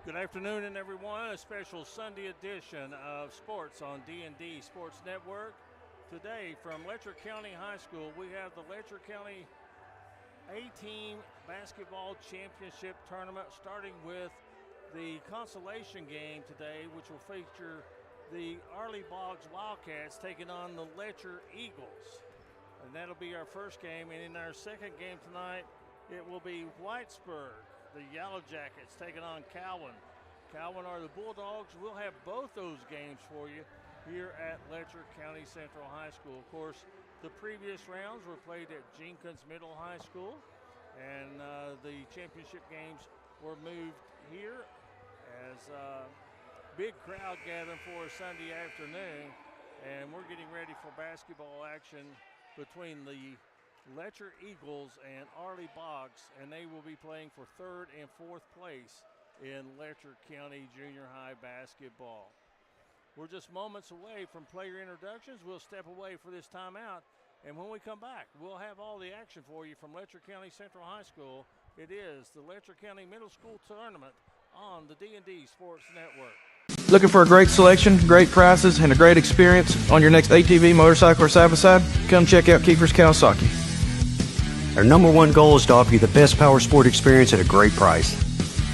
Good afternoon, everyone. A special Sunday edition of sports on D&D Sports Network. Today, from Letcher County High School, we have the Letcher County A-Team Basketball Championship Tournament, starting with the consolation game today, which will feature the Argly Boggs Wildcats taking on the Letcher Eagles. And that'll be our first game. And in our second game tonight, it will be Whitesburg, the Yellow Jackets, taking on Cowan. Cowan are the Bulldogs. We'll have both those games for you here at Letcher County Central High School. Of course, the previous rounds were played at Jenkins Middle High School, and the championship games were moved here as big crowd gathering for a Sunday afternoon, and we're getting ready for basketball action between the Letcher Eagles and Argly Boggs, and they will be playing for third and fourth place in Letcher County Junior High basketball. We're just moments away from player introductions. We'll step away for this timeout, and when we come back, we'll have all the action for you from Letcher County Central High School. It is the Letcher County Middle School Tournament on the D&D Sports Network. Looking for a great selection, great prices, and a great experience on your next ATV, motorcycle, or side-by-side? Come check out Kiefer's Kawasaki. Our number one goal is to offer you the best power sport experience at a great price.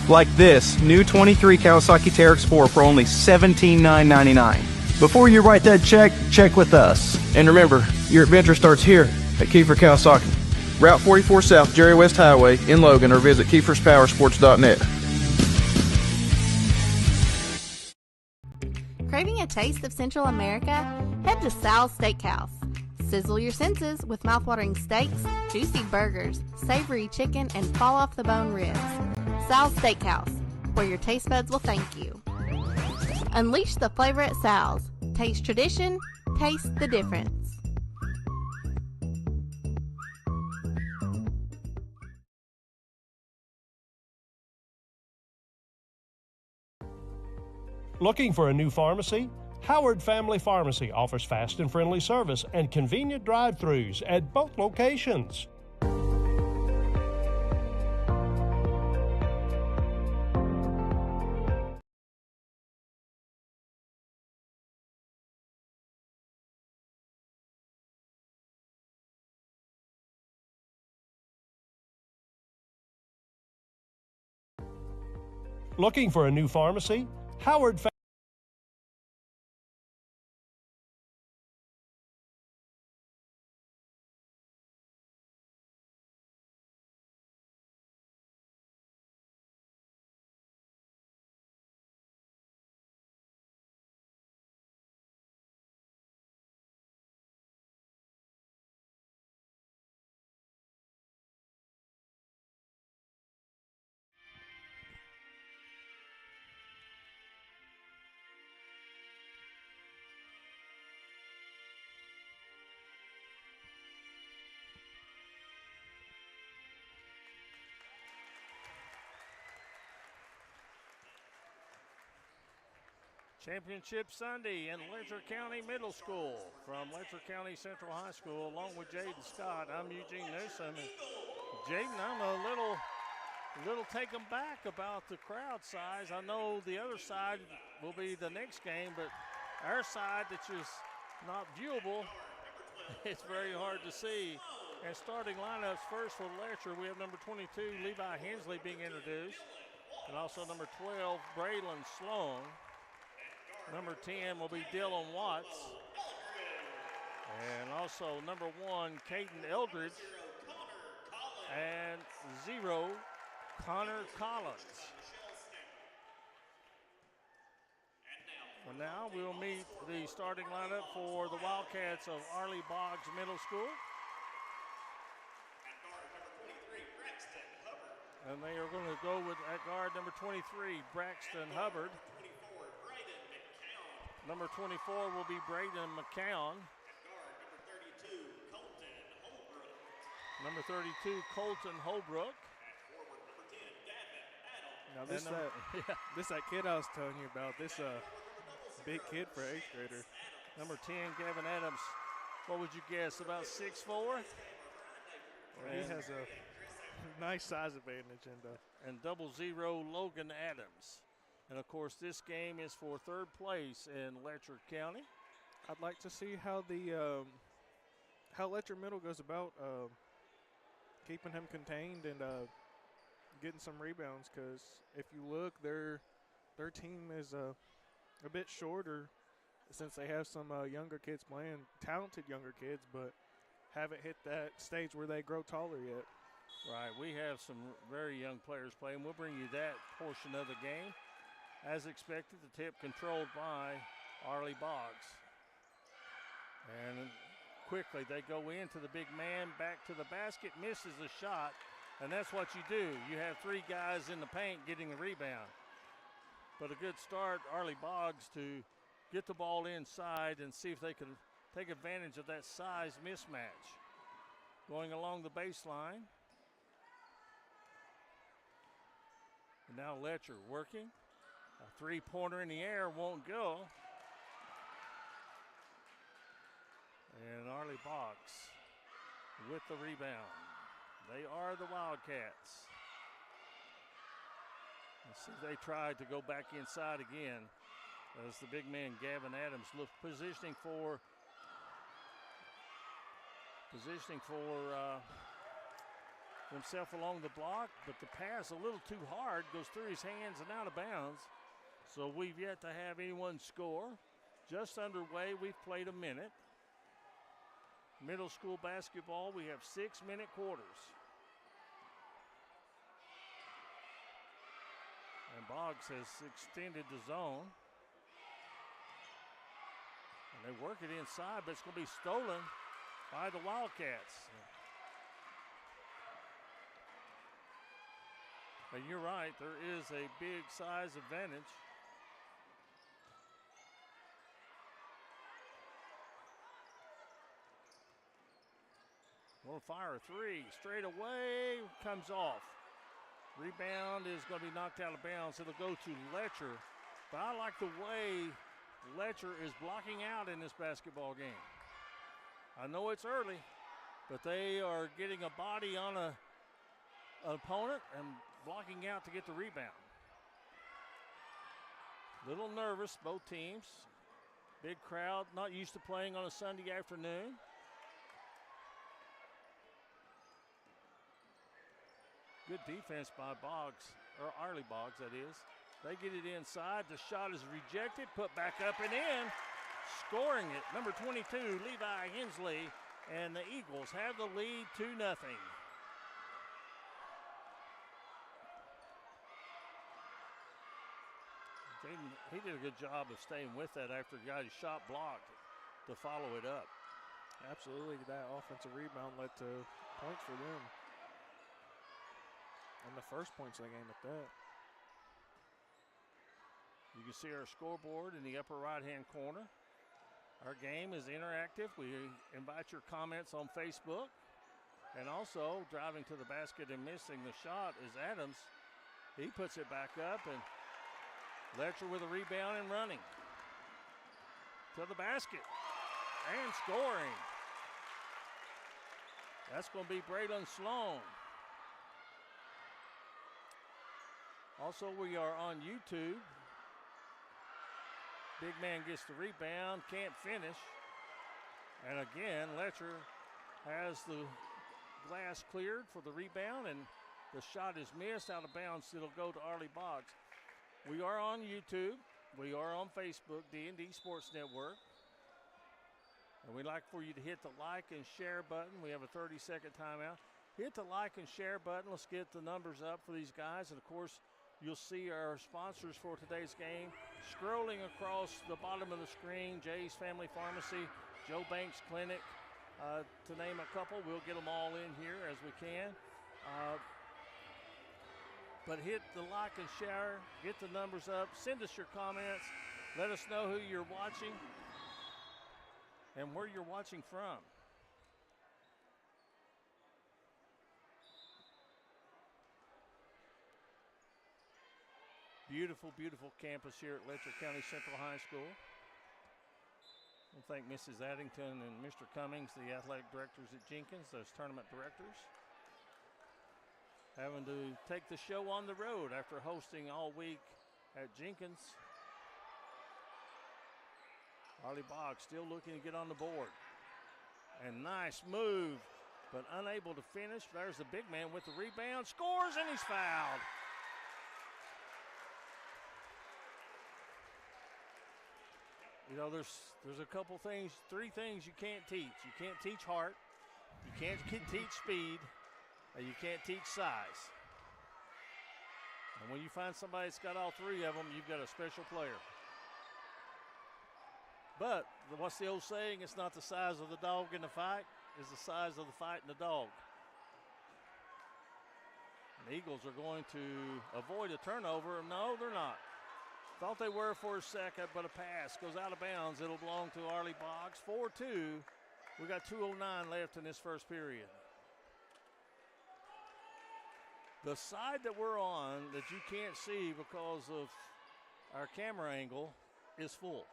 Like this new 23 Kawasaki Teryx 4 for only $17,999. Before you write that check, check with us. And remember, your adventure starts here at Kiefer Kawasaki. Route 44 South, Jerry West Highway in Logan, or visit KiefersPowersports.net. Craving a taste of Central America? Head to Sal's Steakhouse. Sizzle your senses with mouthwatering steaks, juicy burgers, savory chicken, and fall-off-the-bone ribs. Sal's Steakhouse, where your taste buds will thank you. Unleash the flavor at Sal's. Taste tradition, taste the difference. Looking for a new pharmacy? Howard Family Pharmacy offers fast and friendly service and convenient drive-thrus at both locations. Looking for a new pharmacy? Howard Family. Championship Sunday in Letcher County Middle School. From Letcher County Central High School, along with Jaydon Scott, I'm Eugene Newsome. Jaydon, I'm a little taken back about the crowd size. I know the other side will be the next game, but our side that's just not viewable, it's very hard to see. And starting lineups first for Letcher, we have number 22, Levi Hensley, being introduced, and also number 12, Braylon Sloan. Number 10 will be Dylan Watts. And also number 1, Caden Eldridge. And 0, Connor Collins. And now we'll meet the starting lineup for the Wildcats of Argly Boggs Middle School. And they are going to go with at guard number 23, Braxton Hubbard. Number 24 will be Braden McCown. Number 32, Colton Holbrook. Now this that kid I was telling you about. This big kid for 8th grader. Number 10, Gavin Adams. What would you guess? About 6'4"? Well, he has a nice size advantage. And 00, Logan Adams. And, of course, this game is for third place in Letcher County. I'd like to see how the how Letcher Middle goes about keeping him contained and getting some rebounds, because if you look, their team is a bit shorter since they have some younger kids playing, talented younger kids, but haven't hit that stage where they grow taller yet. Right, we have some very young players playing. We'll bring you that portion of the game. As expected, the tip controlled by Argly Boggs. And quickly they go into the big man, back to the basket, misses the shot, and that's what you do. You have three guys in the paint getting the rebound. But a good start, Argly Boggs, to get the ball inside and see if they can take advantage of that size mismatch. Going along the baseline. And now Letcher working. A three-pointer in the air won't go. And Argly Boggs with the rebound. They are the Wildcats. Let's see if they tried to go back inside again as the big man Gavin Adams looks positioning for himself along the block, but the pass a little too hard, goes through his hands and out of bounds. So we've yet to have anyone score. Just underway, we've played a minute. Middle school basketball, we have 6-minute quarters. And Boggs has extended the zone. And they work it inside, but it's going to be stolen by the Wildcats. But you're right, there is a big size advantage. We'll fire a three, straight away, comes off. Rebound is going to be knocked out of bounds. It'll go to Letcher. But I like the way Letcher is blocking out in this basketball game. I know it's early, but they are getting a body on an opponent and blocking out to get the rebound. Little nervous, both teams. Big crowd, not used to playing on a Sunday afternoon. Good defense by Boggs, or Argly Boggs, that is. They get it inside. The shot is rejected, put back up and in. Scoring it, number 22, Levi Hensley, and the Eagles have the lead 2-0. Jaydon, he did a good job of staying with that after he got his shot blocked to follow it up. Absolutely, that offensive rebound led to points for them. And the first points of the game at that. You can see our scoreboard in the upper right-hand corner. Our game is interactive. We invite your comments on Facebook. And also, driving to the basket and missing the shot is Adams. He puts it back up, and Letcher with a rebound and running to the basket and scoring. That's going to be Braylon Sloan. Also, we are on YouTube. Big man gets the rebound, can't finish. And again, Letcher has the glass cleared for the rebound, and the shot is missed out of bounds. It'll go to Argly Boggs. We are on YouTube. We are on Facebook, D&D Sports Network. And we'd like for you to hit the like and share button. We have a 30-second timeout. Hit the like and share button. Let's get the numbers up for these guys. And, of course, you'll see our sponsors for today's game scrolling across the bottom of the screen. Jay's Family Pharmacy, Joe Banks Clinic, to name a couple. We'll get them all in here as we can. But hit the like and share, get the numbers up, send us your comments, let us know who you're watching and where you're watching from. Beautiful, beautiful campus here at Letcher County Central High School. I thank Mrs. Addington and Mr. Cummings, the athletic directors at Jenkins, those tournament directors. Having to take the show on the road after hosting all week at Jenkins. Argly Boggs still looking to get on the board. And nice move, but unable to finish. There's the big man with the rebound. Scores, and he's fouled. You know, there's a couple things, 3 things you can't teach. You can't teach heart, you can't teach speed, and you can't teach size. And when you find somebody that's got all 3 of them, you've got a special player. But what's the old saying? It's not the size of the dog in the fight, it's the size of the fight in the dog. And the Eagles are going to avoid a turnover. No, they're not. Thought they were for a second, but a pass goes out of bounds. It'll belong to Argly Boggs. 4-2. We got 2:09 left in this first period. The side that we're on that you can't see because of our camera angle is full.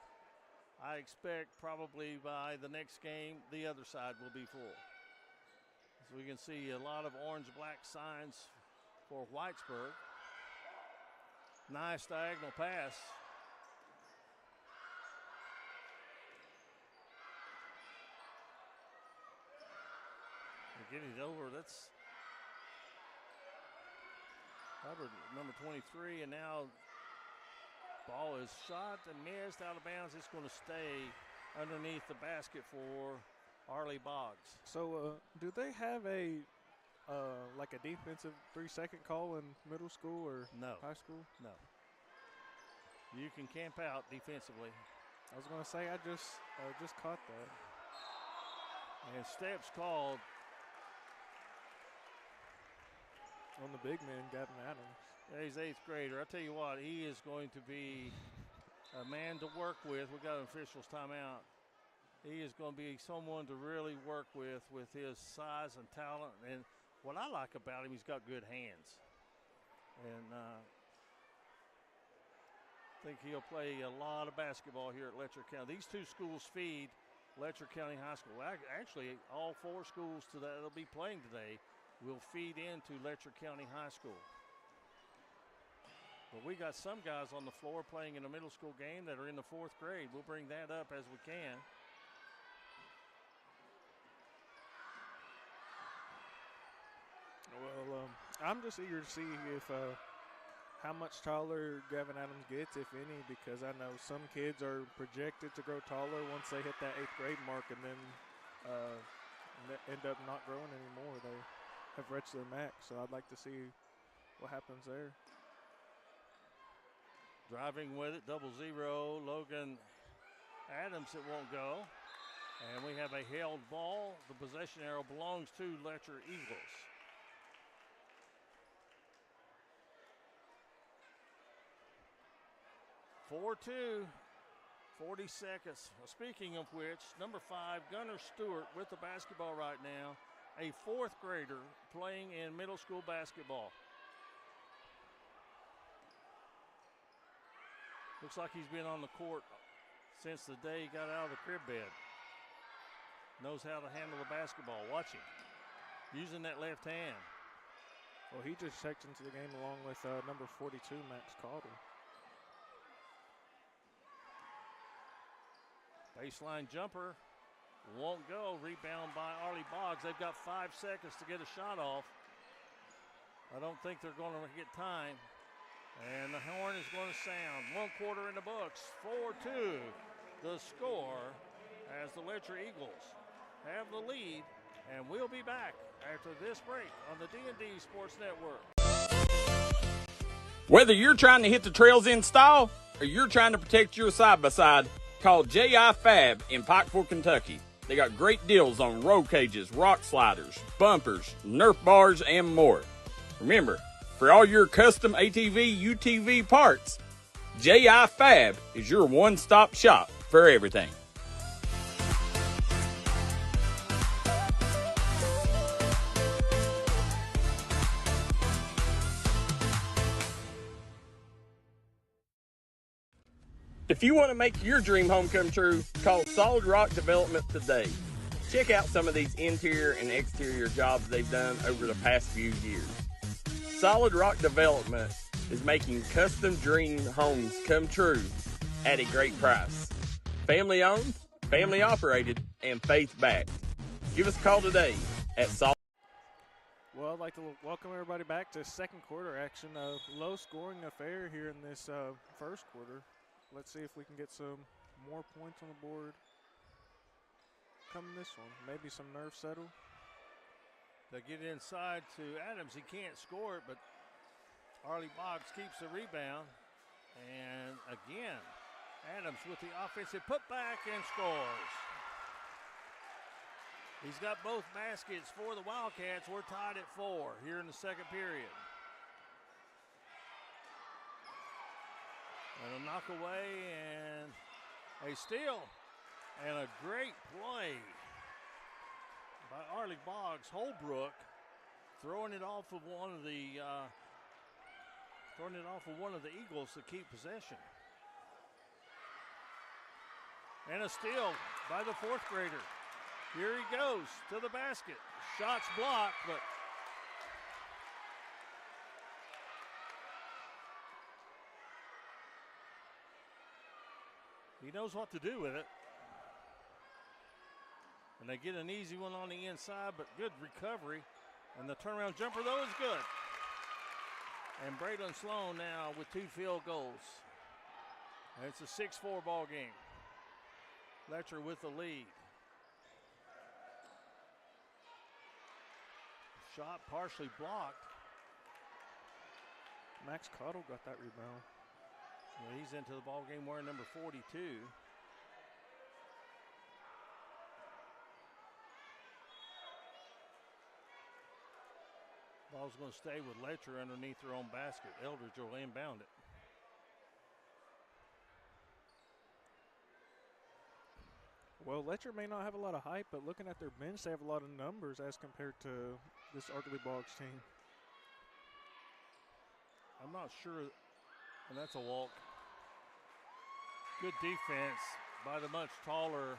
I expect probably by the next game, the other side will be full. So we can see a lot of orange-black signs for Whitesburg. Nice diagonal pass. We're getting it over. That's number 23, and now ball is shot and missed out of bounds. It's going to stay underneath the basket for Argly Boggs. So do they have a like a defensive 3-second call in middle school or No. high school? No. You can camp out defensively. I was going to say I just caught that. And steps called On the big man, Gavin Adams. Yeah, he's 8th grader. I tell you what, he is going to be a man to work with. We got an officials timeout. He is going to be someone to really work with his size and talent. And what I like about him, he's got good hands. And I think he'll play a lot of basketball here at Letcher County. These 2 schools feed Letcher County High School. Actually, all 4 schools that'll be playing today will feed into Letcher County High School. But we got some guys on the floor playing in a middle school game that are in the 4th grade. We'll bring that up as we can. Well, I'm just eager to see if how much taller Gavin Adams gets, if any, because I know some kids are projected to grow taller once they hit that 8th grade mark and then end up not growing anymore. They have reached their max, so I'd like to see what happens there. Driving with it, 0-0. Logan Adams, it won't go. And we have a held ball. The possession arrow belongs to Letcher Eagles. (4-2), 40 seconds. Speaking of which, number 5, Gunnar Stewart with the basketball right now. A 4th grader playing in middle school basketball. Looks like he's been on the court since the day he got out of the crib bed. Knows how to handle the basketball. Watch him. Using that left hand. Well, he just checked into the game along with number 42, Max Calder. Baseline jumper. Won't go. Rebound by Argly Boggs. They've got 5 seconds to get a shot off. I don't think they're going to get time. And the horn is going to sound. 1 quarter in the books. 4-2 the score as the Letcher Eagles have the lead. And we'll be back after this break on the D&D Sports Network. Whether you're trying to hit the trails in style or you're trying to protect your side-by-side, call J.I. Fab in Pikeville, Kentucky. They got great deals on roll cages, rock sliders, bumpers, Nerf bars, and more. Remember, for all your custom ATV, UTV parts, J.I. Fab is your one-stop shop for everything. If you want to make your dream home come true, call Solid Rock Development today. Check out some of these interior and exterior jobs they've done over the past few years. Solid Rock Development is making custom dream homes come true at a great price. Family owned, family operated, and faith backed. Give us a call today at Salt. Well, I'd like to welcome everybody back to second quarter action. A low-scoring affair here in this first quarter. Let's see if we can get some more points on the board coming this one. Maybe some nerve settle. They get inside to Adams. He can't score it, but Argly Boggs keeps the rebound. And again, Adams with the offensive putback and scores. He's got both baskets for the Wildcats. We're tied at 4 here in the second period. And a knock away and a steal. And a great play by Argly Boggs. Holbrook throwing it off of one of the Eagles to keep possession. And a steal by the fourth grader. Here he goes to the basket. Shots blocked, but he knows what to do with it. And they get an easy one on the inside, but good recovery. And the turnaround jumper, though, is good. And Braylon Sloan now with 2 field goals. And it's a 6-4 ball game. Letcher with the lead. Shot partially blocked. Max Cottle got that rebound. Well, he's into the ball game wearing number 42. Ball's going to stay with Letcher underneath their own basket. Eldridge will inbound it. Well, Letcher may not have a lot of height, but looking at their bench, they have a lot of numbers as compared to this Argly Boggs team. I'm not sure, and that's a walk. Good defense by the much taller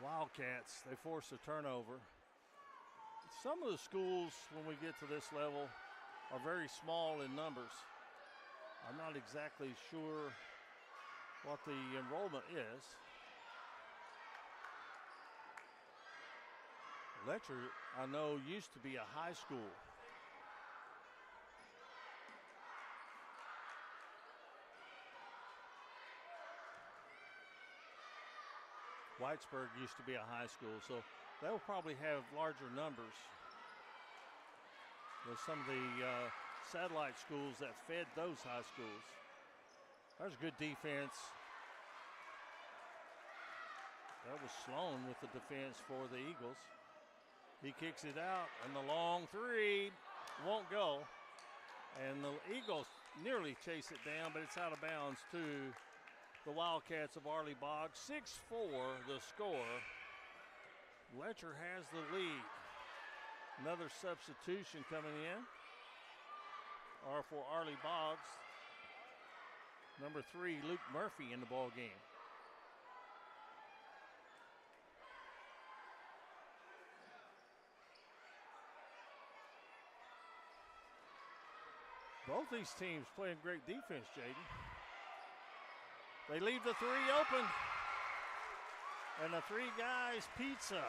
Wildcats. They force a turnover. Some of the schools, when we get to this level, are very small in numbers. I'm not exactly sure what the enrollment is. Letcher, I know, used to be a high school. Whitesburg used to be a high school, so they'll probably have larger numbers. There's some of the satellite schools that fed those high schools. There's good defense. That was Sloan with the defense for the Eagles. He kicks it out, and the long three won't go. And the Eagles nearly chase it down, but it's out of bounds to the Wildcats of Argly Boggs. 6-4 the score. Letcher has the lead. Another substitution coming in are for Argly Boggs. Number 3, Luke Murphy in the ball game. Both these teams playing great defense, Jaydon. They leave the 3 open. And the 3 guys pizza.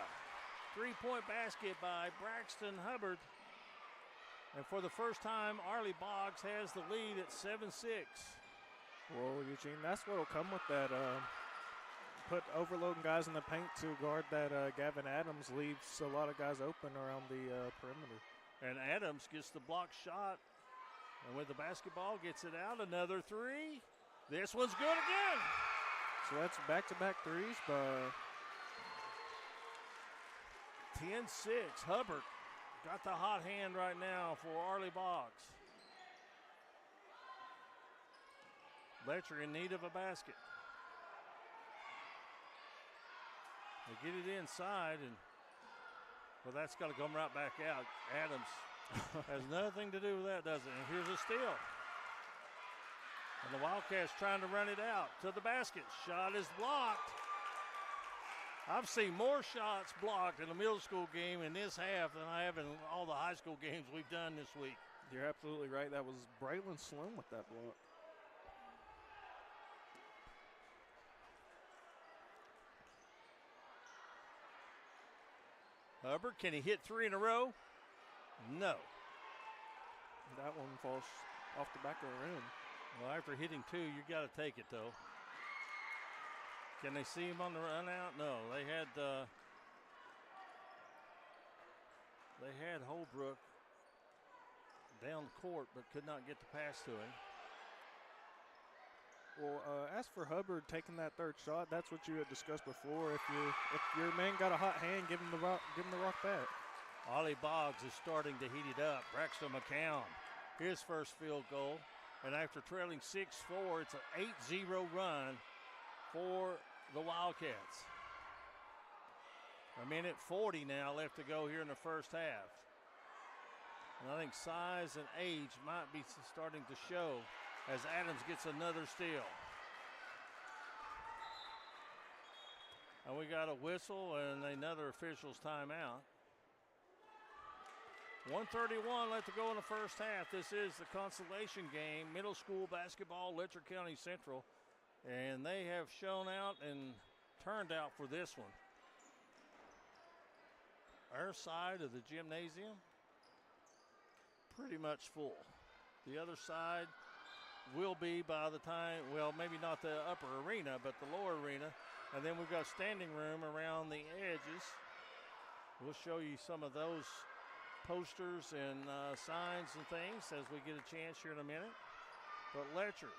3-point basket by Braxton Hubbard. And for the first time, Argly Boggs has the lead at 7-6. Well, Eugene, that's what will come with that. Put overloading guys in the paint to guard that Gavin Adams leaves a lot of guys open around the perimeter. And Adams gets the block shot. And with the basketball, gets it out. Another 3. This one's good again. So that's back-to-back threes by 10-6. Hubbard got the hot hand right now for Argly Boggs. Letcher in need of a basket. They get it inside, and well, that's got to come right back out. Adams has nothing to do with that, does it? And here's a steal. And the Wildcats trying to run it out to the basket. Shot is blocked. I've seen more shots blocked in a middle school game in this half than I have in all the high school games we've done this week. You're absolutely right. That was Braylon Sloan with that block. Hubbard, can he hit 3 in a row? No. That one falls off the back of the rim. Well, after hitting 2, you got to take it, though. Can they see him on the run out? No, they had Holbrook down the court, but could not get the pass to him. Well, as for Hubbard taking that third shot, that's what you had discussed before. If your man got a hot hand, give him the rock back. Ollie Boggs is starting to heat it up. Braxton McCown, his first field goal. And after trailing 6-4, it's an 8-0 run for the Wildcats. A minute 40 now left to go here in the first half. And I think size and age might be starting to show as Adams gets another steal. And we got a whistle and another official's timeout. 1:31 left to go in the first half. This is the consolation game, middle school basketball, Letcher County Central. And they have shown out and turned out for this one. Our side of the gymnasium, pretty much full. The other side will be by the time, well, maybe not the upper arena, but the lower arena. And then we've got standing room around the edges. We'll show you some of those posters and signs and things as we get a chance here in a minute. But Letcher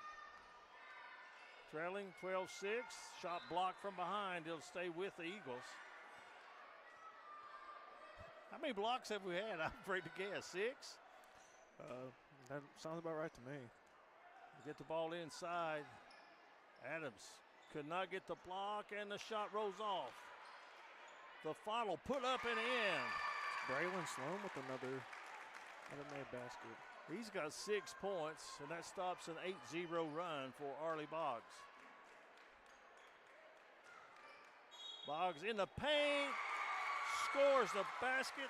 trailing 12-6, shot blocked from behind. He'll stay with the Eagles. How many blocks have we had? I'm afraid to guess. 6? That sounds about right to me. Get the ball inside. Adams could not get the block, and the shot rolls off. The final put up and in. Braylon Sloan with another made basket. He's got 6 points, and that stops an 8-0 run for Argly Boggs. Boggs in the paint, scores the basket.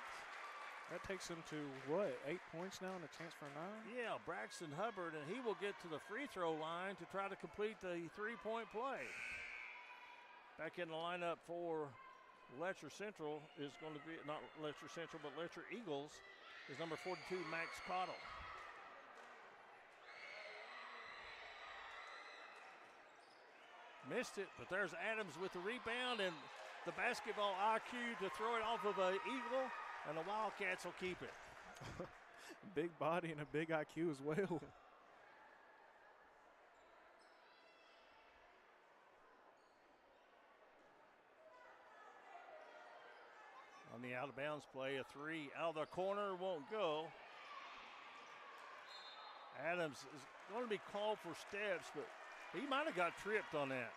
That takes him to, what, 8 points now and a chance for 9? Yeah, Braxton Hubbard, and he will get to the free throw line to try to complete the three-point play. Back in the lineup for Letcher Central is going to be, not Letcher Central, but Letcher Eagles, is number 42, Max Cottle. Missed it, but there's Adams with the rebound and the basketball IQ to throw it off of an Eagle, and the Wildcats will keep it. Big body and a big IQ as well. On the out-of-bounds play, a 3 out of the corner won't go. Adams is going to be called for steps, but he might have got tripped on that.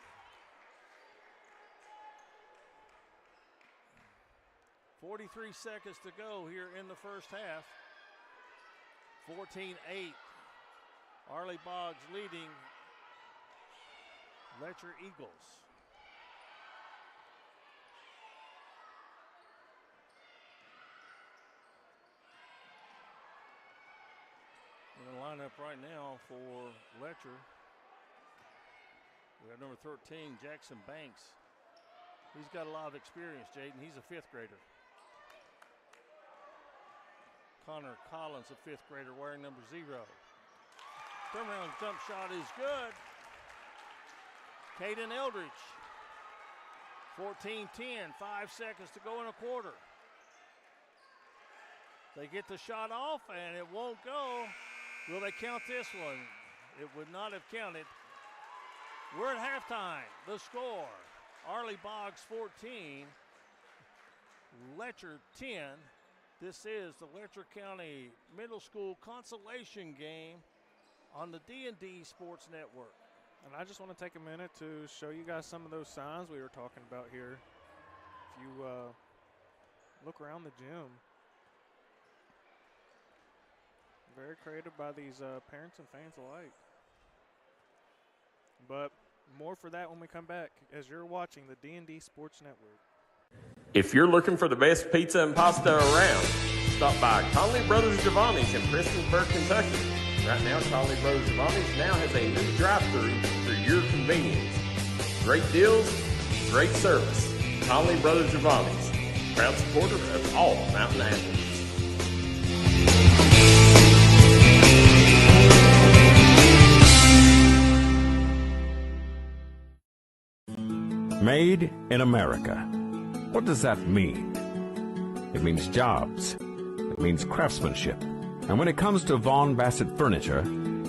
43 seconds to go here in the first half. 14-8. Argly Boggs leading Letcher Eagles. In the lineup right now for Letcher, we have number 13, Jackson Banks. He's got a lot of experience, Jaydon. He's a 5th grader. Connor Collins, a 5th grader, wearing number 0. Turnaround jump shot is good. Caden Eldridge, 14-10, 5 seconds to go in a quarter. They get the shot off, and it won't go. Will they count this one? It would not have counted. We're at halftime. The score, Argly Boggs 14, Letcher 10. This is the Letcher County Middle School consolation game on the D&D Sports Network. And I just want to take a minute to show you guys some of those signs we were talking about here. If you look around the gym, very creative by these parents and fans alike. But more for that when we come back as you're watching the D&D Sports Network. If you're looking for the best pizza and pasta around, stop by Conley Brothers Giovanni's in Prestonsburg, Kentucky. Right now, Conley Brothers Giovanni's now has a new drive-thru for your convenience. Great deals, great service. Conley Brothers Giovanni's, proud supporter of all mountain athletes. Made in America. What does that mean? It means jobs. It means craftsmanship. And when it comes to Vaughan Bassett furniture,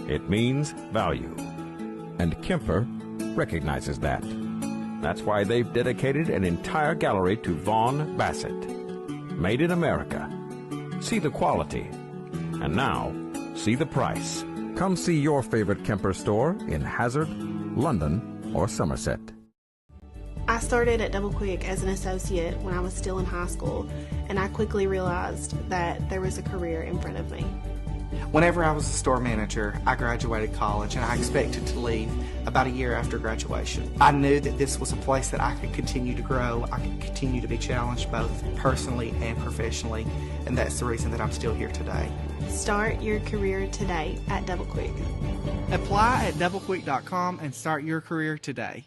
it means value. And Kemper recognizes that. That's why they've dedicated an entire gallery to Vaughan Bassett. Made in America. See the quality. And now, see the price. Come see your favorite Kemper store in Hazard, London, or Somerset. I started at Double Quick as an associate when I was still in high school, and I quickly realized that there was a career in front of me. Whenever I was a store manager, I graduated college and I expected to leave about a year after graduation. I knew that this was a place that I could continue to grow, I could continue to be challenged both personally and professionally, and that's the reason that I'm still here today. Start your career today at Double Quick. Apply at doublequick.com and start your career today.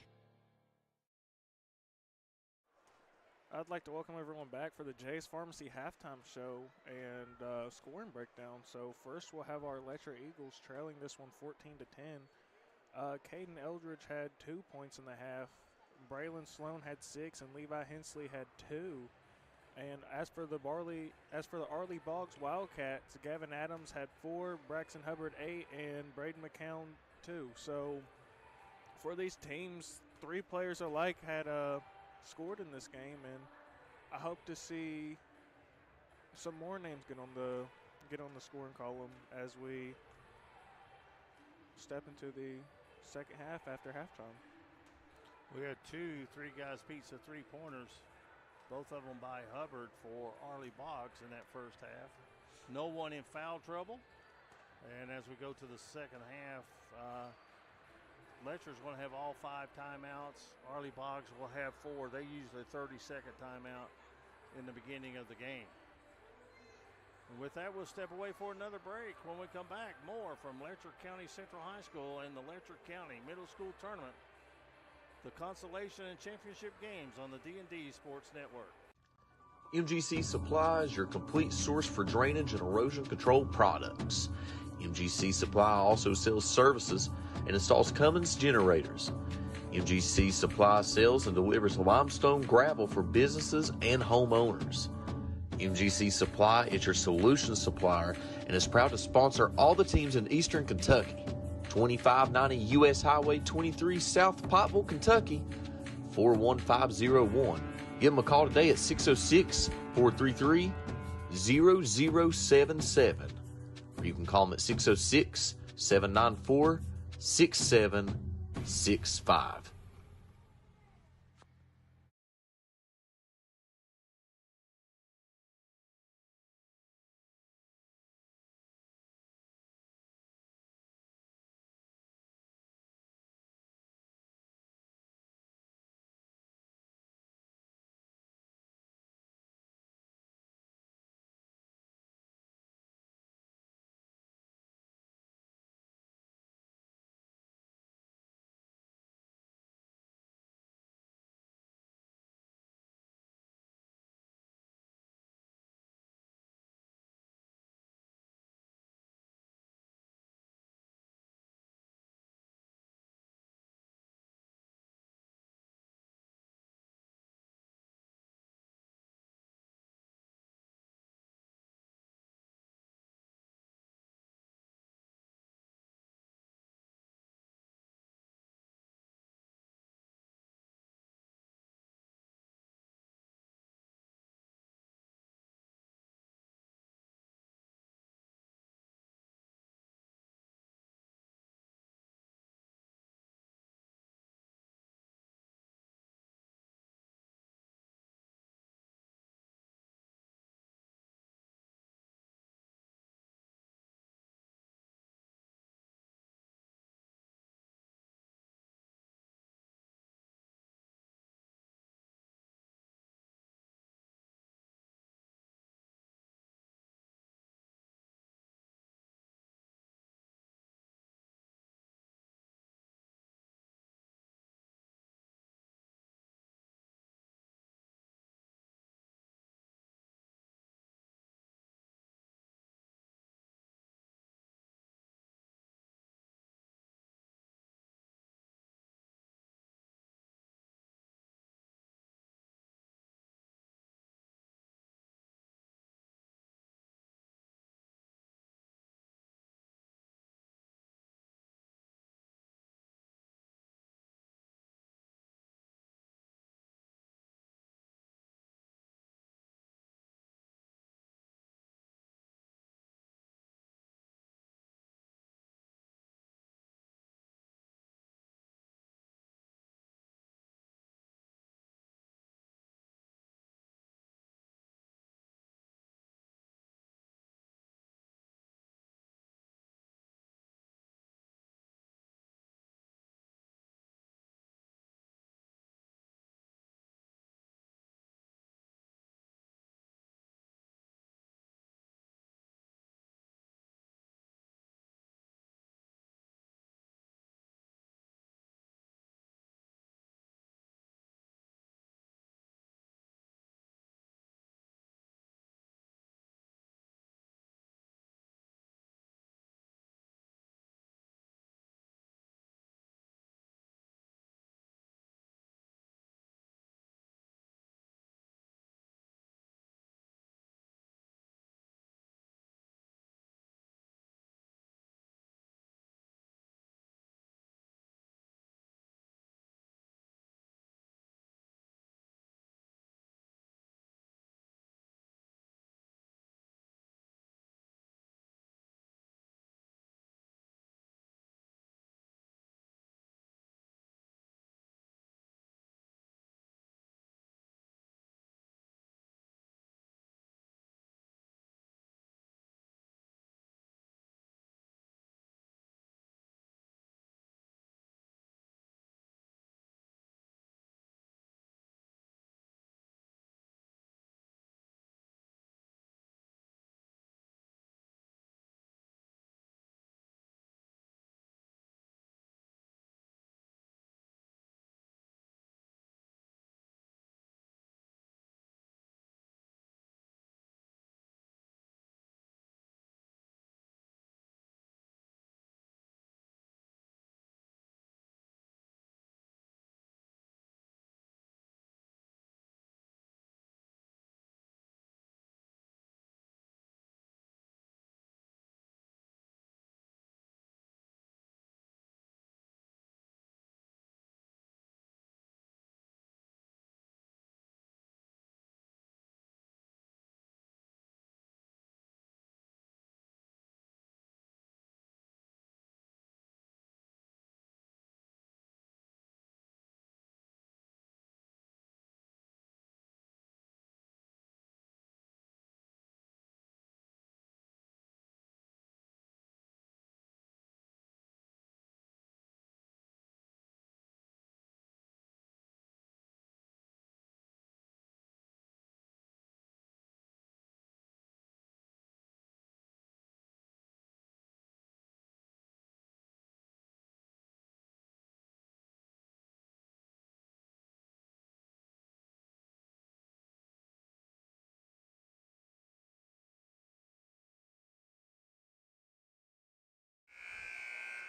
I'd like to welcome everyone back for the Jay's Pharmacy halftime show and scoring breakdown. So first we'll have our Letcher Eagles trailing this one 14-10. Caden Eldridge had 2 points in the half. Braylon Sloan had 6, and Levi Hensley had 2. And as for the Argly Boggs Wildcats, Gavin Adams had 4, Braxton Hubbard 8, and Braden McCown 2. So for these teams, 3 players alike had scored in this game, and I hope to see some more names get on the scoring column as we step into the second half after halftime. We had 3 guys pizza 3-pointers, both of them by Hubbard for Argly Boggs in that first half. No one in foul trouble, and as we go to the second half, Letcher's going to have all 5 timeouts. Argly Boggs will have 4. They use their 30-second timeout in the beginning of the game. And with that, we'll step away for another break. When we come back, more from Letcher County Central High School and the Letcher County Middle School Tournament, the consolation and championship games on the D&D Sports Network. MGC Supply is your complete source for drainage and erosion control products. MGC Supply also sells services and installs Cummins generators. MGC Supply sells and delivers limestone gravel for businesses and homeowners. MGC Supply is your solution supplier and is proud to sponsor all the teams in Eastern Kentucky. 2590 U.S. Highway 23 South Pottville, Kentucky, 41501. Give them a call today at 606-433-0077. Or you can call them at 606-794-6765.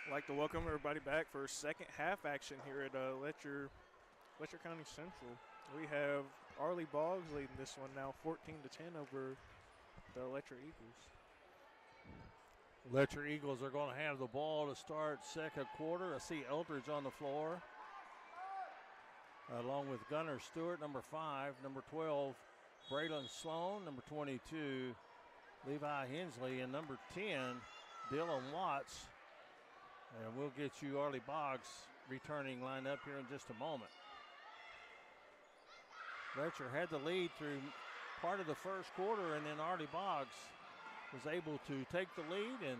I'd like to welcome everybody back for second half action here at Letcher County Central. We have Argly Boggs leading this one now 14-10 over the Letcher Eagles. Letcher Eagles are going to have the ball to start second quarter. I see Eldridge on the floor, along with Gunnar Stewart, number 5, number 12, Braylon Sloan, number 22, Levi Hensley, and number 10, Dylan Watts. And we'll get you Argly Boggs returning line up here in just a moment. Letcher had the lead through part of the first quarter, and then Argly Boggs was able to take the lead and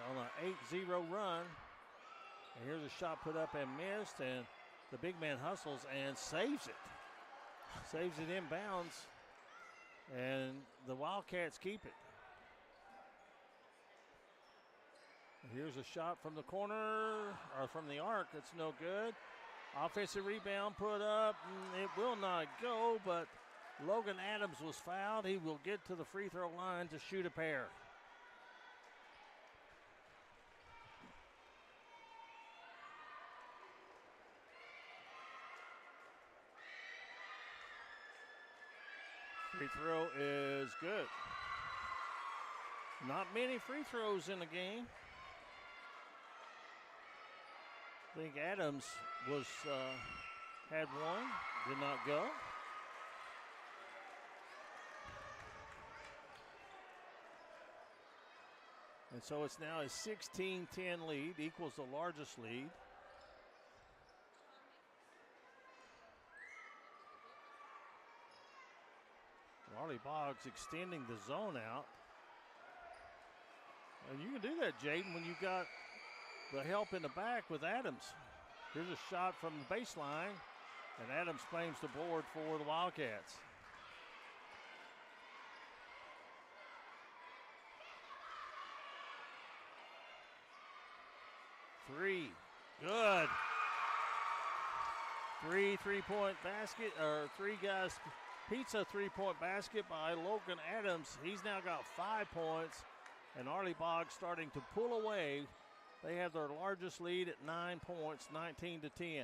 on an 8-0 run. And here's a shot put up and missed, and the big man hustles and saves it. Saves it inbounds, and the Wildcats keep it. Here's a shot from the corner, or from the arc. It's no good. Offensive rebound put up. It will not go, but Logan Adams was fouled. He will get to the free throw line to shoot a pair. Free throw is good. Not many free throws in the game. I think Adams was had one, did not go. And so it's now a 16-10 lead, equals the largest lead. Argly Boggs extending the zone out. And you can do that, Jaydon, when you got the help in the back with Adams. Here's a shot from the baseline, and Adams claims the board for the Wildcats. Three, good. Three-point basket, or three guys pizza three-point basket by Logan Adams. He's now got 5 points, and Argly Boggs starting to pull away. They have their largest lead at 9 points, 19-10.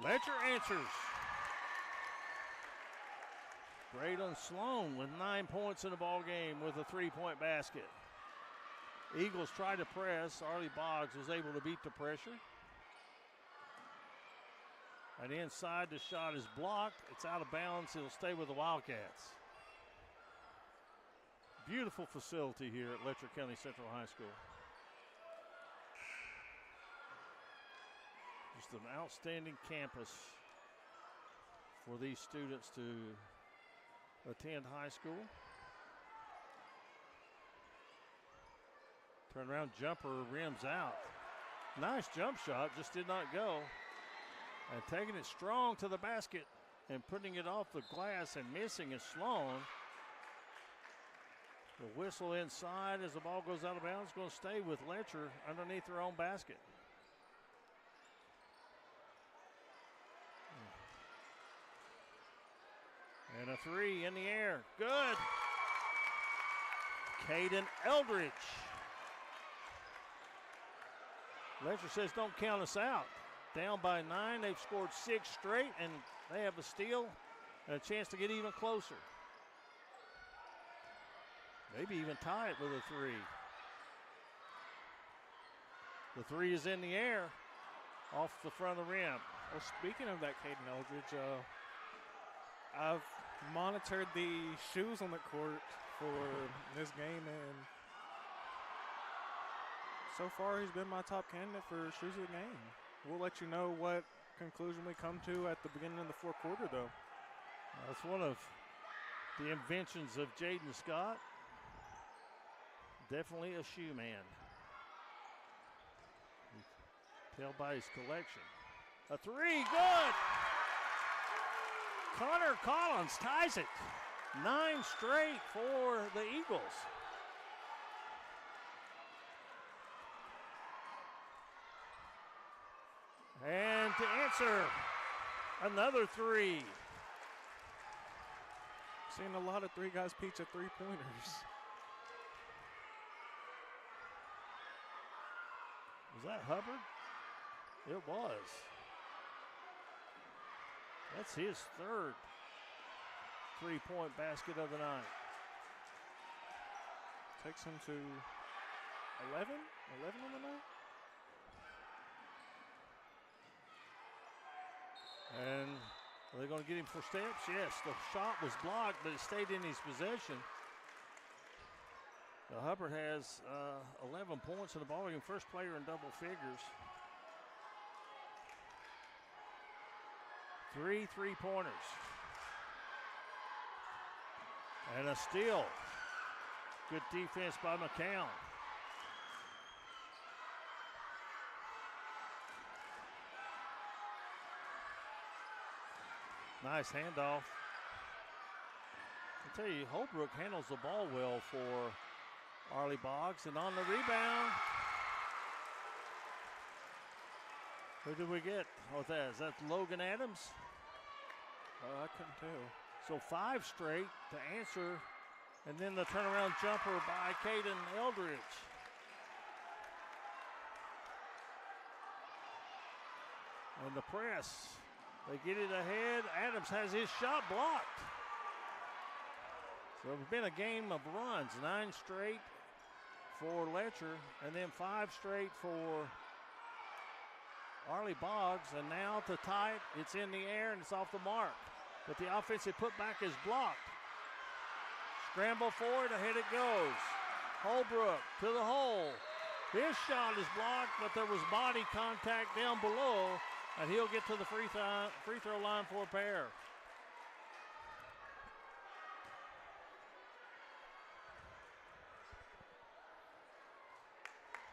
Letcher answers. Braylon Sloan with 9 points in the ball game with a three-point basket. Eagles try to press. Argly Boggs was able to beat the pressure. And inside, the shot is blocked. It's out of bounds. It'll stay with the Wildcats. Beautiful facility here at Letcher County Central High School. Just an outstanding campus for these students to attend high school. Turnaround jumper rims out. Nice jump shot, just did not go. And taking it strong to the basket and putting it off the glass and missing is Sloan. The whistle inside as the ball goes out of bounds. Going to stay with Letcher underneath their own basket. And a three in the air. Good. Caden Eldridge. Letcher says don't count us out. Down by 9, they've scored 6 straight, and they have a steal and a chance to get even closer. Maybe even tie it with a three. The three is in the air off the front of the rim. Well, speaking of that, Caden Eldridge, I've monitored the shoes on the court for this game, and so far he's been my top candidate for shoes of the game. We'll let you know what conclusion we come to at the beginning of the fourth quarter, though. That's one of the inventions of Jaydon Scott. Definitely a shoe man. Tell by his collection. A three, good! Connor Collins ties it. 9 straight for the Eagles. And to answer, another three. Seeing a lot of three guys peach at three-pointers. Was that Hubbard? It was. That's his third three-point basket of the night. Takes him to 11? 11 on the night? And are they going to get him for steps? Yes, the shot was blocked, but it stayed in his possession. Hubbard has 11 points in the ballgame, first player in double figures. 3 3-pointers. And a steal. Good defense by McCown. Nice handoff. I tell you, Holbrook handles the ball well for Argly Boggs, and on the rebound, who did we get with that? Is that Logan Adams? I couldn't tell. So 5 straight to answer, and then the turnaround jumper by Caden Eldridge. And the press, they get it ahead. Adams has his shot blocked. So it's been a game of runs, 9 straight for Letcher, and then 5 straight for Argly Boggs, and now to tie it, it's in the air and it's off the mark. But the offensive putback is blocked. Scramble for it, ahead it goes. Holbrook to the hole. His shot is blocked, but there was body contact down below, and he'll get to the free throw line for a pair.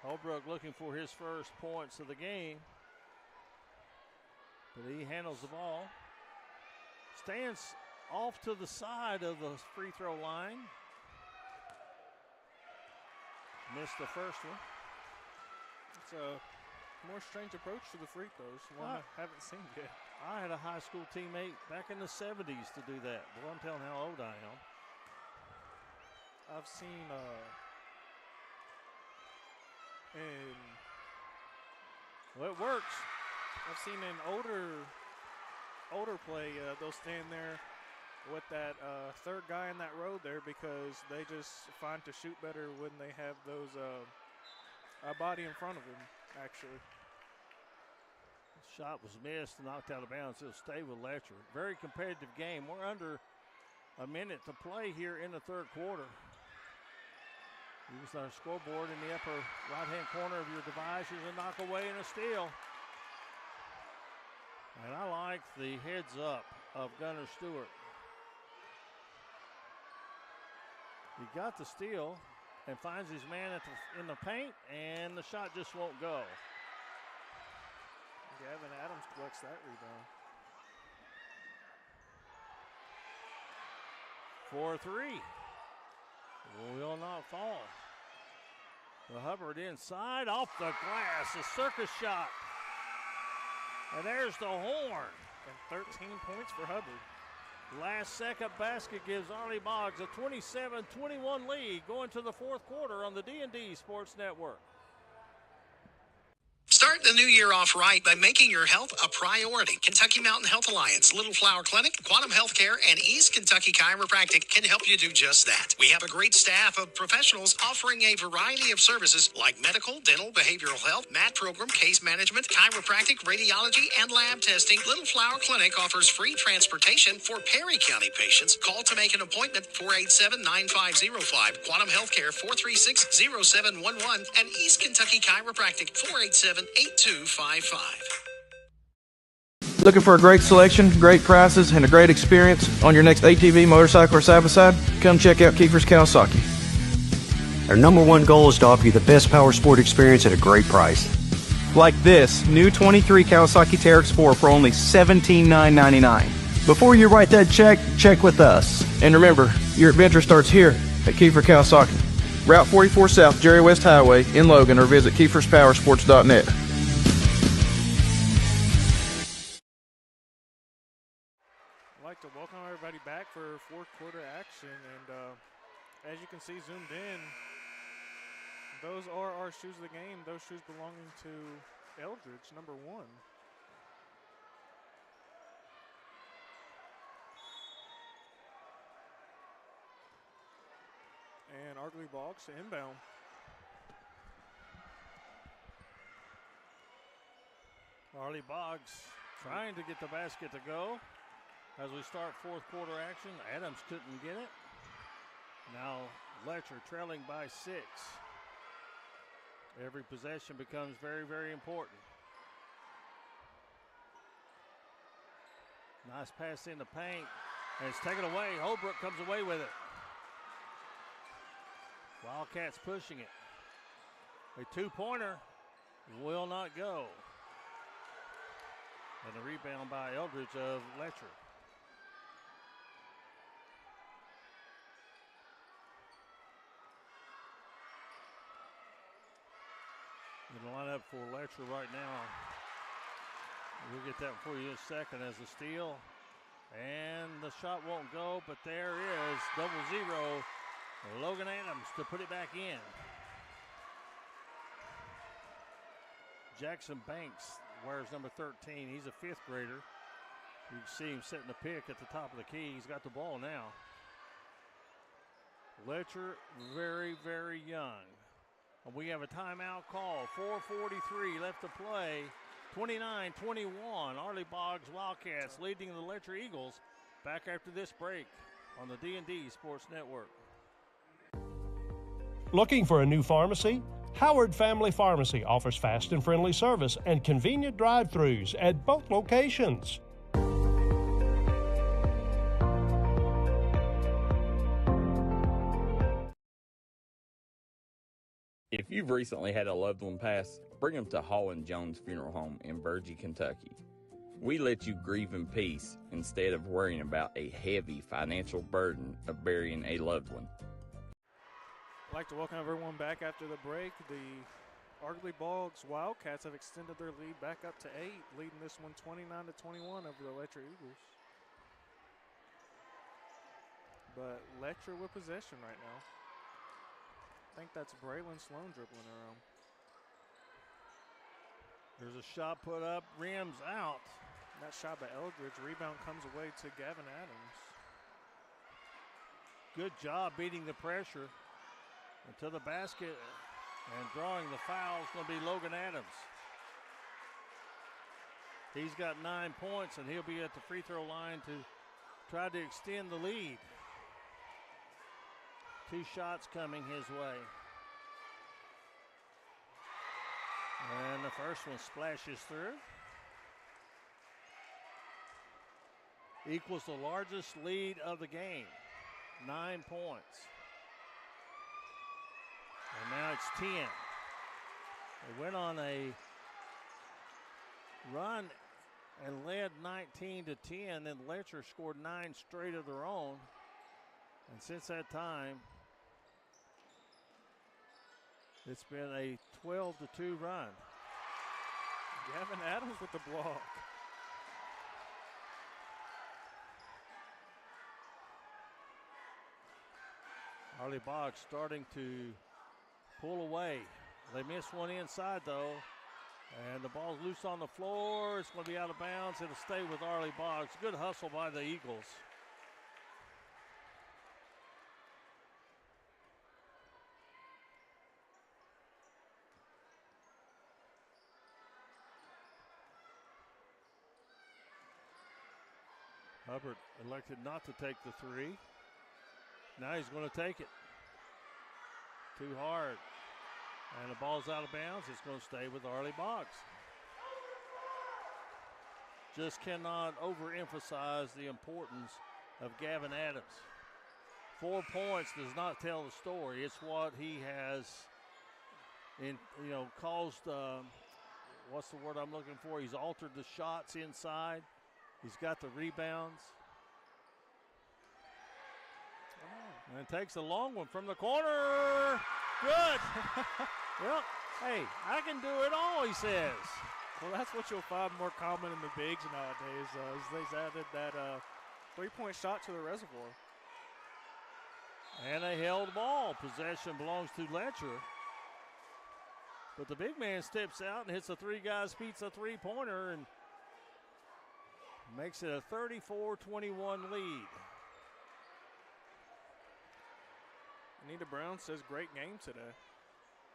Holbrook looking for his first points of the game, but he handles the ball. Stands off to the side of the free throw line. Missed the first one. It's a more strange approach to the free throws, one I haven't seen yet. I had a high school teammate back in the 70s to do that. Boy, I'm telling how old I am. I've seen well, it works. I've seen in older play, they'll stand there with that third guy in that row there because they just find to shoot better when they have those a body in front of them, actually. Shot was missed and knocked out of bounds. It'll stay with Letcher. Very competitive game. We're under a minute to play here in the third quarter. Use our scoreboard in the upper right-hand corner of your device. Is a knock away and a steal. And I like the heads up of Gunnar Stewart. He got the steal and finds his man in the paint, and the shot just won't go. Gavin Adams collects that rebound. 4-3. Will not fall. The Hubbard inside, off the glass, a circus shot. And there's the horn. And 13 points for Hubbard. Last second basket gives Argly Boggs a 27-21 lead going to the fourth quarter on the D&D Sports Network. Start the new year off right by making your health a priority. Kentucky Mountain Health Alliance, Little Flower Clinic, Quantum Healthcare, and East Kentucky Chiropractic can help you do just that. We have a great staff of professionals offering a variety of services like medical, dental, behavioral health, mat program, case management, chiropractic, radiology, and lab testing. Little Flower Clinic offers free transportation for Perry County patients. Call to make an appointment, 487-9505. Quantum Healthcare, 436-0711. And East Kentucky Chiropractic, 487-8255. Looking for a great selection, great prices, and a great experience on your next ATV, motorcycle, or side-by-side? Come check out Kiefer's Kawasaki. Our #1 goal is to offer you the best power sport experience at a great price. Like this new 23 Kawasaki Teryx 4 for only $17,999. Before you write that check, check with us. And remember, your adventure starts here at Kiefer Kawasaki. Route 44 South, Jerry West Highway in Logan, or visit KiefersPowersports.net. I'd like to welcome everybody back for fourth quarter action. And as you can see zoomed in, those are our shoes of the game. Those shoes belonging to Eldridge, number 1. And Argly Boggs to inbound. Argly Boggs trying to get the basket to go. As we start fourth quarter action, Adams couldn't get it. Now Letcher trailing by 6. Every possession becomes very, very important. Nice pass in the paint, and it's taken away. Holbrook comes away with it. Wildcats pushing it. A 2-pointer will not go. And a rebound by Eldridge of Letcher. In the lineup for Letcher right now. We'll get that for you in a second as a steal. And the shot won't go, but there is 0-0. Logan Adams to put it back in. Jackson Banks wears number 13. He's a 5th grader. You can see him setting the pick at the top of the key. He's got the ball now. Letcher very, very young. And we have a timeout call. 4:43 left to play. 29-21. Argly Boggs Wildcats leading the Letcher Eagles. Back after this break on the D&D Sports Network. Looking for a new pharmacy? Howard Family Pharmacy offers fast and friendly service and convenient drive-thrus at both locations. If you've recently had a loved one pass, bring them to Hall & Jones Funeral Home in Burgee, Kentucky. We let you grieve in peace instead of worrying about a heavy financial burden of burying a loved one. I'd like to welcome everyone back after the break. The Argly Boggs Wildcats have extended their lead back up to 8, leading this one 29-21 over the Letcher Eagles. But Letcher with possession right now. I think that's Braylon Sloan dribbling around. There's a shot put up, rims out. That shot by Eldridge. Rebound comes away to Gavin Adams. Good job beating the pressure into the basket, and drawing the foul is going to be Logan Adams. He's got 9 points, and he'll be at the free throw line to try to extend the lead. 2 shots coming his way. And the first one splashes through. Equals the largest lead of the game, 9 points. And now it's 10. They went on a run and led 19-10. Then Letcher scored 9 straight of their own. And since that time, it's been a 12-2 run. Gavin Adams with the block. Argly Boggs starting to pull away. They missed one inside though, and the ball's loose on the floor. It's going to be out of bounds. It'll stay with Argly Boggs. Good hustle by the Eagles. Hubbard elected not to take the 3. Now he's going to take it. Too hard. And the ball's out of bounds. It's going to stay with Argly Boggs. Just cannot overemphasize the importance of Gavin Adams. 4 points does not tell the story. It's what he has caused, what's the word I'm looking for? He's altered the shots inside. He's got the rebounds. And takes a long one from the corner. Good. Well, hey, I can do it all, he says. Well, that's what you'll find more common in the bigs nowadays. Is they've added that Three-point shot to the reservoir. And a held ball. Possession belongs to Letcher. But the big man steps out and hits a three-guys pizza three-pointer and makes it a 34-21 lead. Anita Brown says great game today.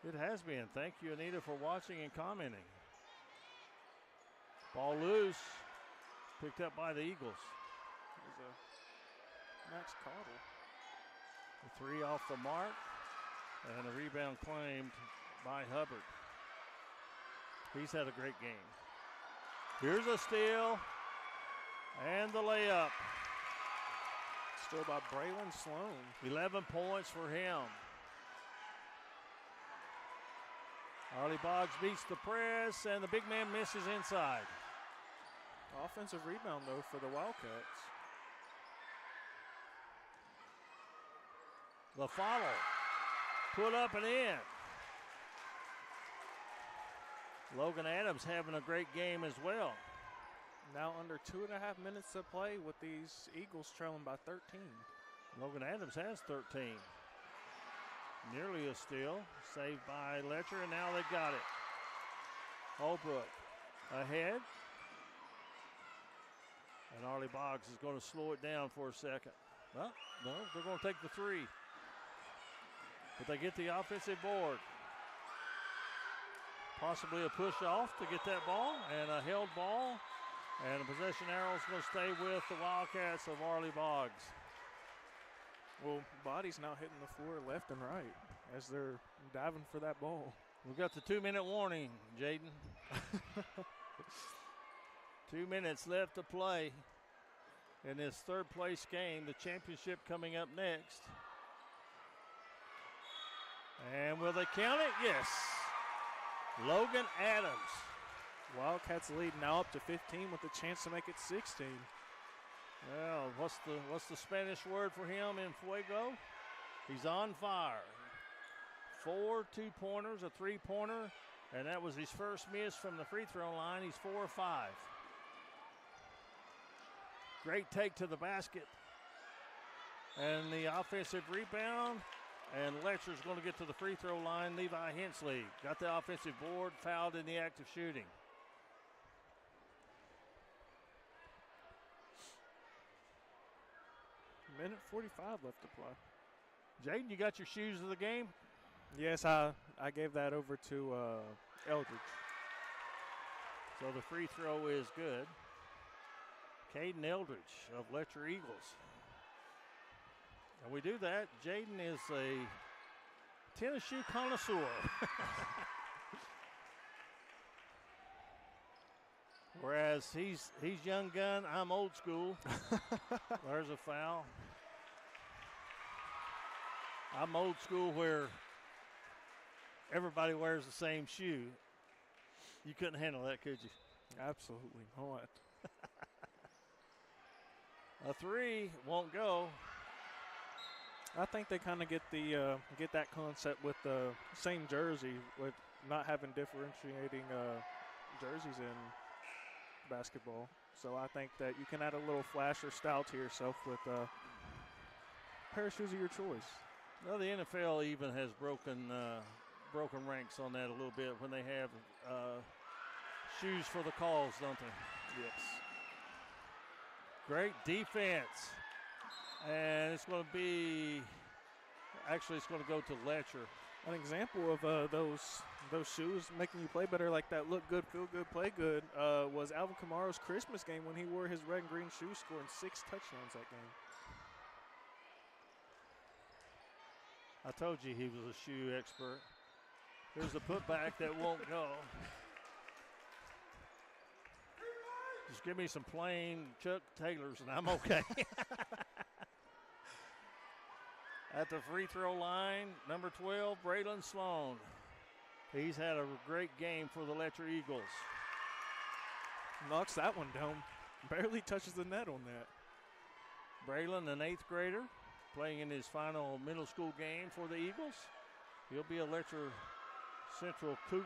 It has been. Thank you, Anita, for watching and commenting. Ball loose. Picked up by the Eagles. It was a Max Caudill. The three off the mark. And a rebound claimed by Hubbard. He's had a great game. Here's a steal. And the layup. Still by Braylon Sloan. 11 points for him. Arlie Boggs beats the press, and the big man misses inside. Offensive rebound, though, for the Wildcats. The follow. Put up and in. Logan Adams having a great game as well. Now under 2.5 minutes to play with these Eagles trailing by 13. Logan Adams has 13. Nearly a steal. Saved by Letcher, and now they've got it. Holbrook ahead. And Arlie Boggs is going to slow it down for a second. Well, no, they're going to take the three. But they get the offensive board. Possibly a push off to get that ball, and a held ball. And the possession arrow is going to stay with the Wildcats of Arlie Boggs. Well, bodies now hitting the floor left and right as they're diving for that ball. We've got the 2-minute warning, Jaydon. 2 minutes left to play in this third place game. The championship coming up next. And will they count it? Yes. Logan Adams. Wildcats lead now up to 15 with a chance to make it 16. Well, what's the Spanish word for him in Fuego? He's on fire. 4 2-pointers, a 3-pointer, and that was his first miss from the free throw line. He's 4 of 5. Great take to the basket. And the offensive rebound. And Letcher's going to get to the free throw line. Levi Hensley got the offensive board, fouled in the act of shooting. Minute 45 left to play. Jaydon, you got your shoes of the game? Yes, I gave that over to Eldridge. So the free throw is good. Caden Eldridge of Letcher Eagles. And we do that. Jaydon is a tennis shoe connoisseur. Whereas he's young gun, I'm old school. There's a foul. I'm old school where everybody wears the same shoe. You couldn't handle that, could you? Absolutely not. A three won't go. I think they kind of get that concept with the same jersey, with not having differentiating jerseys in basketball. So I think that you can add a little flash or style to yourself with a pair of shoes of your choice. Well, the NFL even has broken ranks on that a little bit when they have shoes for the calls, don't they? Yes. Great defense. And it's going to be, actually it's going to go to Letcher. An example of those shoes making you play better, like that look good, feel good, play good, was Alvin Kamaro's Christmas game when he wore his red and green shoes, scoring 6 touchdowns that game. I told you he was a shoe expert. Here's a putback that won't go. Just give me some plain Chuck Taylors and I'm okay. At the free throw line, number 12, Braylon Sloan. He's had a great game for the Letcher Eagles. Knocks that one down. Barely touches the net on that. Braylon, an 8th grader, playing in his final middle school game for the Eagles. He'll be a Letcher Central Cougar.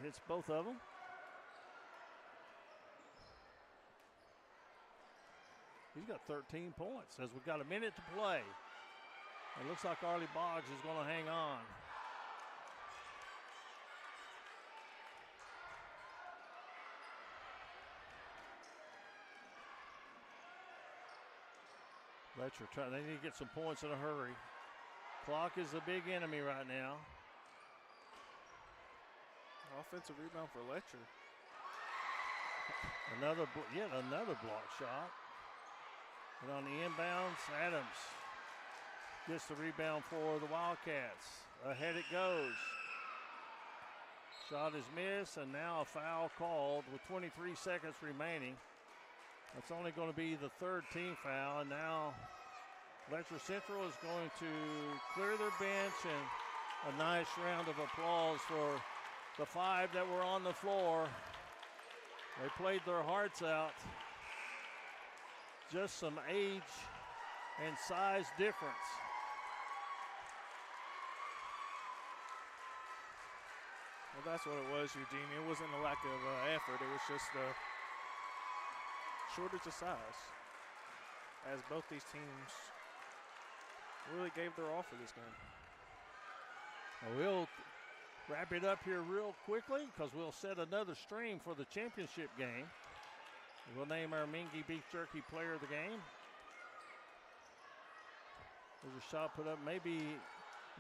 Hits both of them. He's got 13 points as we've got a minute to play. It looks like Argly Boggs is going to hang on. Letcher, they need to get some points in a hurry. Clock is the big enemy right now. Offensive rebound for Letcher. Yet another block shot. And on the inbounds, Adams gets the rebound for the Wildcats. Ahead it goes. Shot is missed, and now a foul called with 23 seconds remaining. That's only going to be the third team foul, and now Letcher Central is going to clear their bench, and a nice round of applause for the 5 that were on the floor. They played their hearts out. Just some age and size difference. Well, that's what it was, Eugene. It wasn't a lack of effort. It was just a shortage of size, as both these teams really gave their all for this game. We'll wrap it up here real quickly because we'll set another stream for the championship game. We'll name our Mingy Beef Jerky player of the game. There's a shot put up, maybe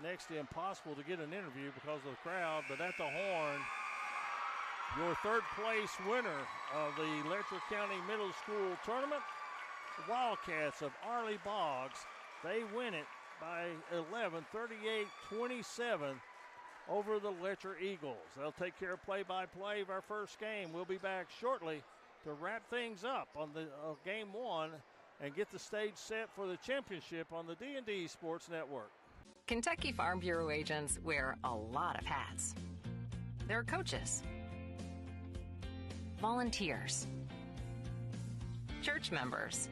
next to impossible to get an interview because of the crowd, but at the horn, your third place winner of the Letcher County Middle School Tournament, the Wildcats of Argly Boggs. They win it by 11, 38-27 over the Letcher Eagles. They'll take care of play-by-play of our first game. We'll be back shortly to wrap things up on the game 1 and get the stage set for the championship on the D&D Sports Network. Kentucky Farm Bureau agents wear a lot of hats. They're coaches, volunteers, church members,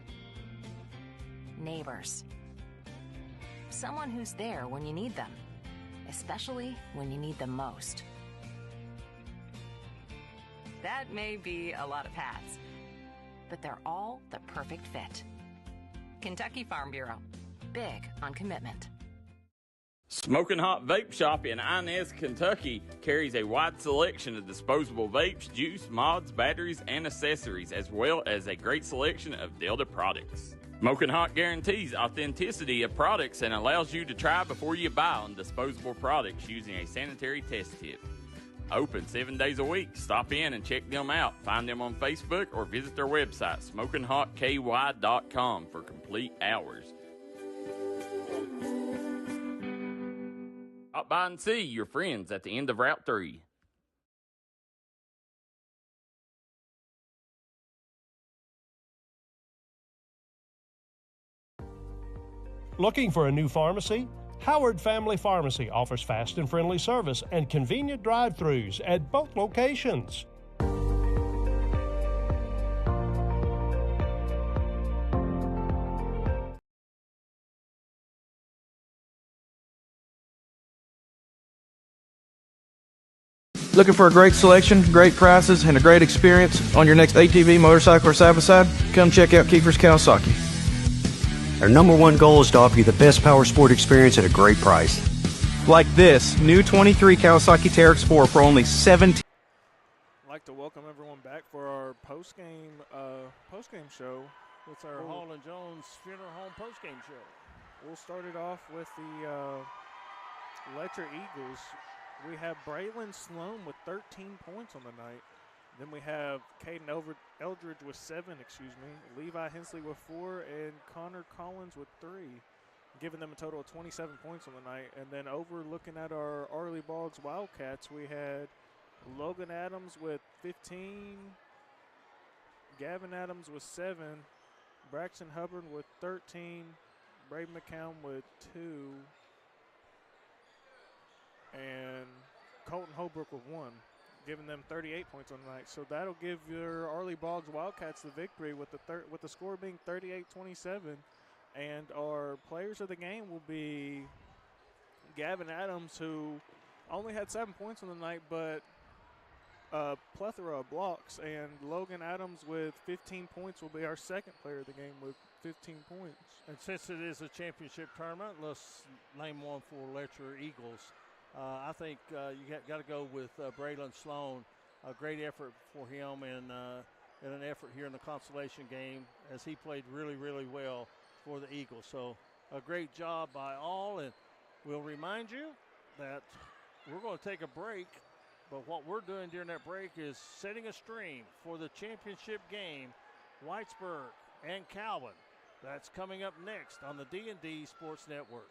neighbors, someone who's there when you need them, especially when you need them most. That may be a lot of hats, but they're all the perfect fit. Kentucky Farm Bureau, big on commitment. Smoking Hot Vape Shop in Inez, Kentucky carries a wide selection of disposable vapes, juice, mods, batteries, and accessories, as well as a great selection of Delta products. Smoking Hot guarantees authenticity of products and allows you to try before you buy on disposable products using a sanitary test tip. Open 7 days a week. Stop in and check them out. Find them on Facebook or visit their website, SmokingHotKY.com, for complete hours. Stop by and see your friends at the end of Route 3. Looking for a new pharmacy? Howard Family Pharmacy offers fast and friendly service and convenient drive-thrus at both locations. Looking for a great selection, great prices, and a great experience on your next ATV, motorcycle, or side-by-side? Come check out Kiefer's Kawasaki. Our #1 goal is to offer you the best power sport experience at a great price. Like this new 23 Kawasaki Teryx 4 for only $17. I'd like to welcome everyone back for our post-game show. It's our Hall & Jones Funeral Home post-game show. We'll start it off with the Letcher Eagles. We have Braylon Sloan with 13 points on the night. Then we have Caden Eldridge with 7, Levi Hensley with 4, and Connor Collins with 3, giving them a total of 27 points on the night. And then over looking at our Argly Boggs Wildcats, we had Logan Adams with 15, Gavin Adams with 7, Braxton Hubbard with 13, Braden McCown with 2, and Colton Holbrook with 1. Giving them 38 points on the night. So that'll give your Argly Boggs Wildcats the victory with the score being 38-27. And our players of the game will be Gavin Adams, who only had 7 points on the night, but a plethora of blocks, and Logan Adams with 15 points will be our second player of the game with 15 points. And since it is a championship tournament, let's name one for Letcher Eagles. I think you got to go with Braylon Sloan. A great effort for him in an effort here in the consolation game as he played really, really well for the Eagles. So a great job by all, and we'll remind you that we're going to take a break, but what we're doing during that break is setting a stream for the championship game, Whitesburg and Calvin. That's coming up next on the D&D Sports Network.